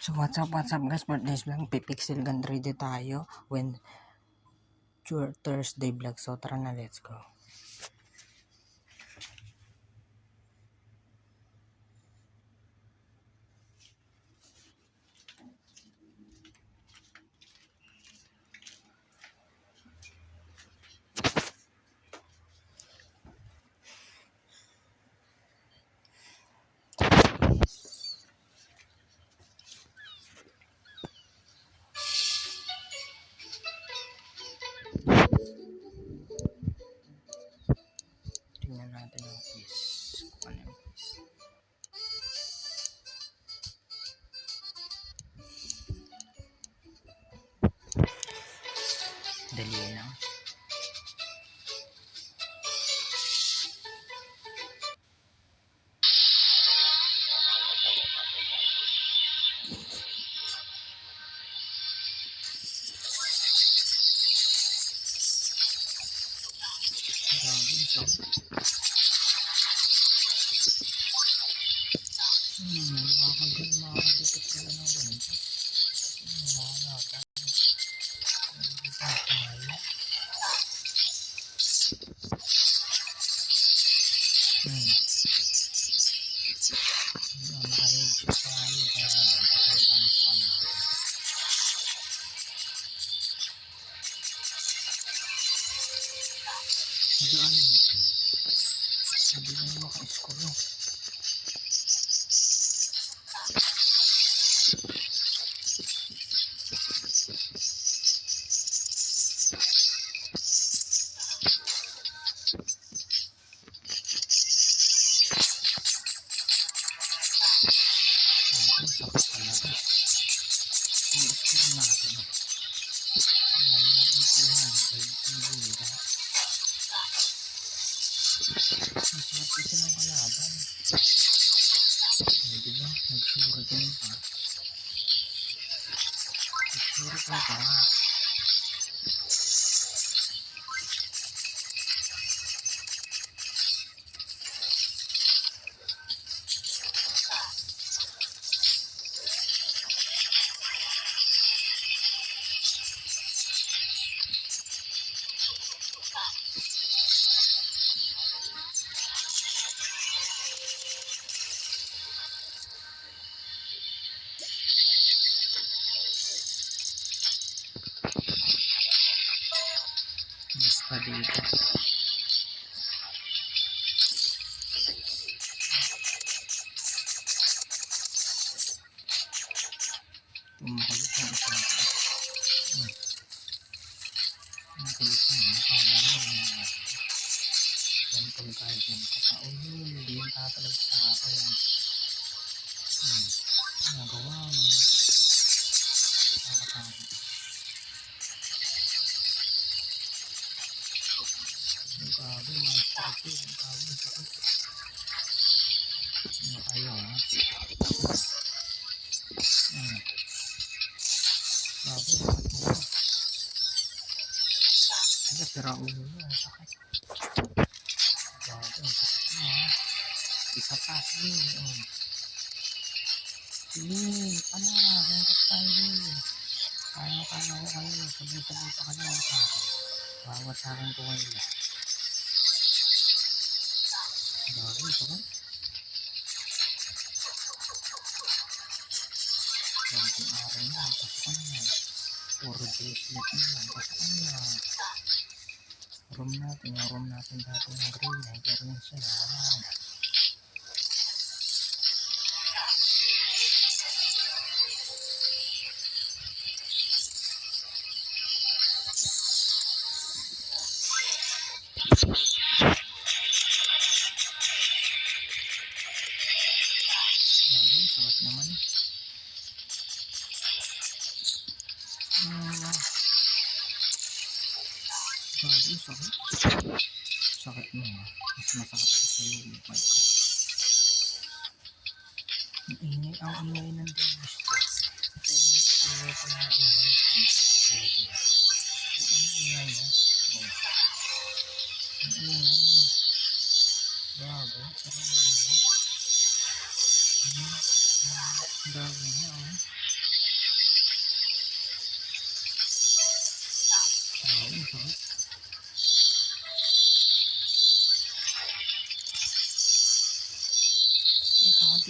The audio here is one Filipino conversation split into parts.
So what's up guys, for this vlog, pipixel gun 3D tayo when Thursday vlog. So tara na, let's go. Tingnan natin yung is kung ano yung is. Dali lang. Makakagipit sila ng ganito. Makakagipit. Nakahigit tayo kaya patay tayo sa kanila. Daan ito. Sabi na yung maka-score. Sakit talaga. I-score natin. Ngayon natin 200. Hindi ba? Masarap kasi ng kalaban. Ay, diba? Nag-shuriken pa. Nag-shuriken pa. Basta dito. Tumakulit ang isang ito. Tumakulit na. Nakala mo na. Ganitong tayo dyan. Kataon yun. Hindi yung tatalag sa akin. Nagawa mo. Nakatawa. Ang kago. Master ko. Ang kago. Sakit. Ano kayo ha? Kago. Sakit mo. Aga, sira ulo mo. Sakit. Kago. Sakit mo ha. Isa pa. Sige. Ano? Hanggat tayo. Kaya ko kayo. Sabay-sabay pa ka naman sa akin. Bawat sa akin ko kayo. Bago. Sakit. Konting araw na, pasukan na. 4 days late na lang, pasukan na. Room natin dati ng green, pero yun siya, wala na. Grabe, sakit naman. Grabe, sakit. Sakit mo ha. Mas masakit ka sa iyo. Ang ingay ng Davis ko. Kaya may tutuloy ko na ingay. Ang ingay mo. Ang ingay mo. Bago. Bago niya.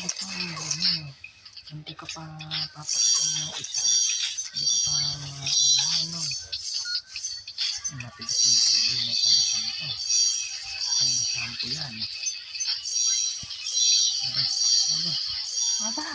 matigas na ulo mo. Hindi ka pa papatakan ng isa. Hindi ka pa ano. Matigas yung ulo na itong isang to. Kung sampo yan. Aba,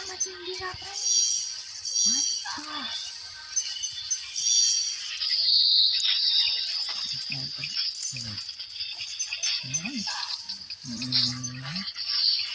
matindi ka pa rin. Aba.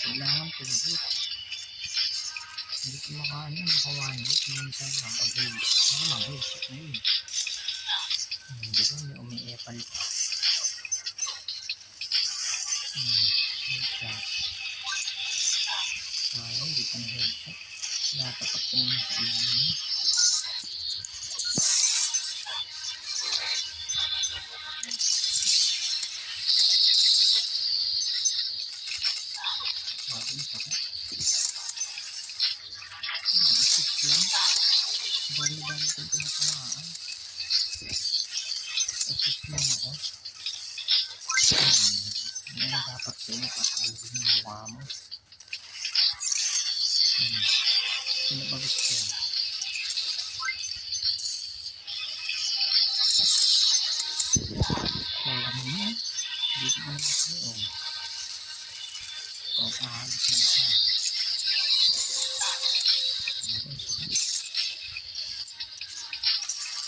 Kailangan tulog. Hindi ko makawanit. Minsan lang pag-higit. Ako mag-higit na yun. Hindi ko, may umiepal pa. Headshot. Hindi pa na-headshot. Natapat ko naman sa ilo niya. Dami-dami kong pinatamaan. Assist mo ako. Yan dapat sa'yo patawin yung mukha mo. Sino ba gusto yan? Alam mo yan. Dito ba gusto yun? Pagkakalis na ka.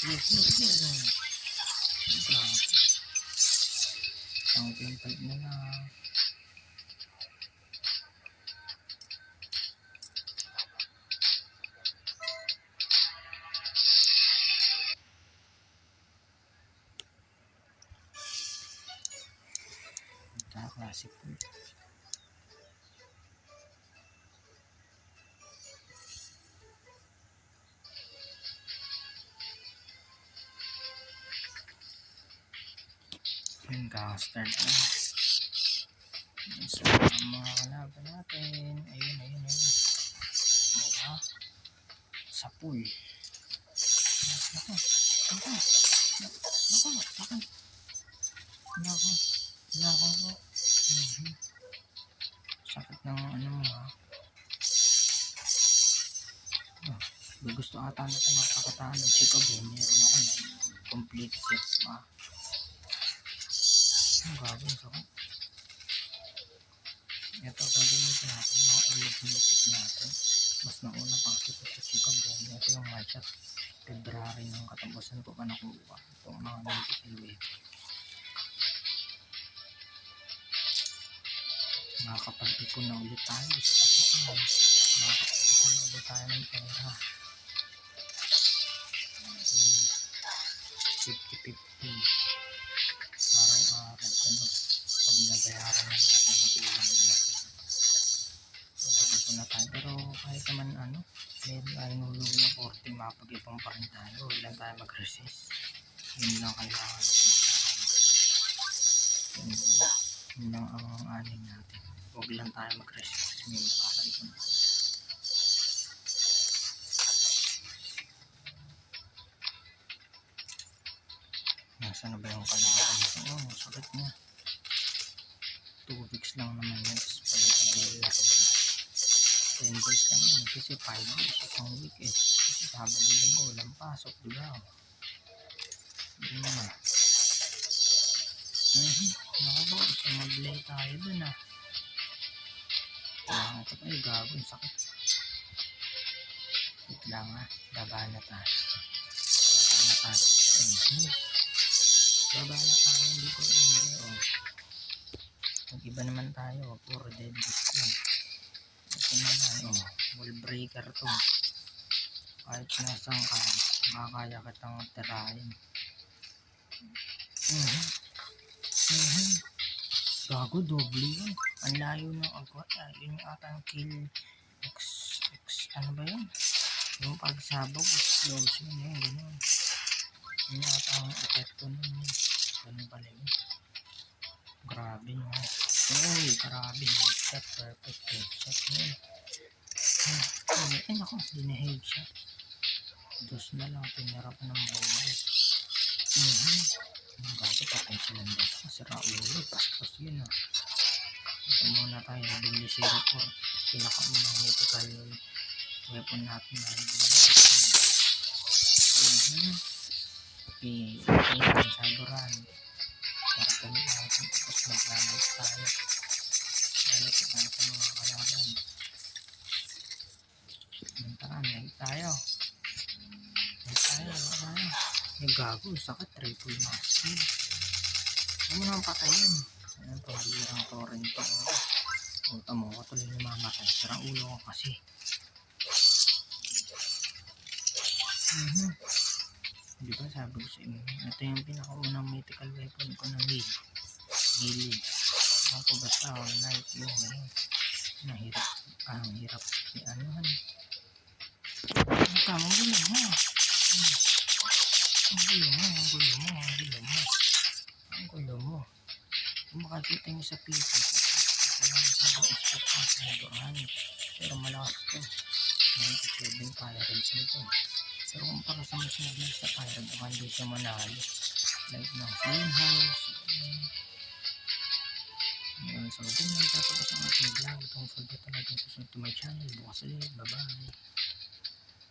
Yes. Ang pimple na lang. Klase po. Yung custard na. So, ang mga kalaban natin. Ayun. Diba? Sapoy. Nako. Sakit ng ano mo ha. Gusto ata na ito mapakataan ng Chicago. Meron ako na complete sets pa. Ang gagawin sakit. Ito gagawin natin mga arithmetic natin. Mas nauna pang ito sa Chicago. Ito yung matchup. February ng katapusan ko pa nakuha. Itong mga 90 wave. Makakapag-ipon na ulit tayo sa kasukan. Makakapag-ipon na ulit tayo ng pera. 50-50. Araw-araw. Pag nabayaran na natin ang tulang na. Pag-ipon na tayo. Pero kahit naman meron tayong hulog na 40, makapag-ipon pa rin tayo. Huwag lang tayo mag-resist. Yun lang kailangan. Yun lang ang anin natin. Huwag lang tayo mag-resist. May makakaipon tayo. Nasaan na ba yung kalaban nito? Sakit niya. 2 weeks lang naman yung expire. 10 days lang yan. Kasi 5 days. Isang week eh. Kasi Sabado Linggo. Walang pasok. Diba? Yun na. Nakaba. Gusto mag-lay tayo dun ah. Ito pa yung gagawin. Sakit. Wait lang ah. Baba na tayo. Baba na tayo. Hindi ko hindi. Mag-iba naman tayo. Puro dead disc lang. Ito naman. Wall breaker to. Kahit nasaan ka, makakaya kitang tirahin. Gago, doble yun. Ang layo ng agwat. Yun yung atang kill. Ano ba yun? Yung pagsabog, explosion yun. Ganun. Yun yung atang epekto nun. Ganun pala yun. Grabe no. Grabe. Headshot. Perfect headshot yun. Ay naku, hindi na headshot. Dos na lang. Pinara pa ng bawal. Ang gato patay silang dos. Masira ulo. Paspas yun ah. Ito muna tayo. Nabili 04. pinakaunang mythical weapon natin na pinag saburan para gamit natin tapos mag-language tayo lalapit tayo sa mga kalaban. Tara, nag tayo yung gago, sakit, triple mastery. Huwag mo naman patayin. Ayan, pambirang torrent to. Puta mo ko tuloy namamatay. Sarang ulo ko kasi. Diba sabi ko sa inyo, ito yung pinakaunang mythical weapon ko ng heal. Ako ko basta all night yun. Nahirap. Ang hirap. Ang tamang gulo mo. Ang gulo mo. Kung makakita nyo sa people, kaya masyadong expect ang sinadoan. Pero malakas to. 97 pirates nito. Pero kung para sa mas naging sa pirate, baka hindi siya manalo. Like ng flame house. So, din yung tatapos ang ating vlog. Don't forget to like and subscribe to my channel. Bukas ulit. Bye-bye.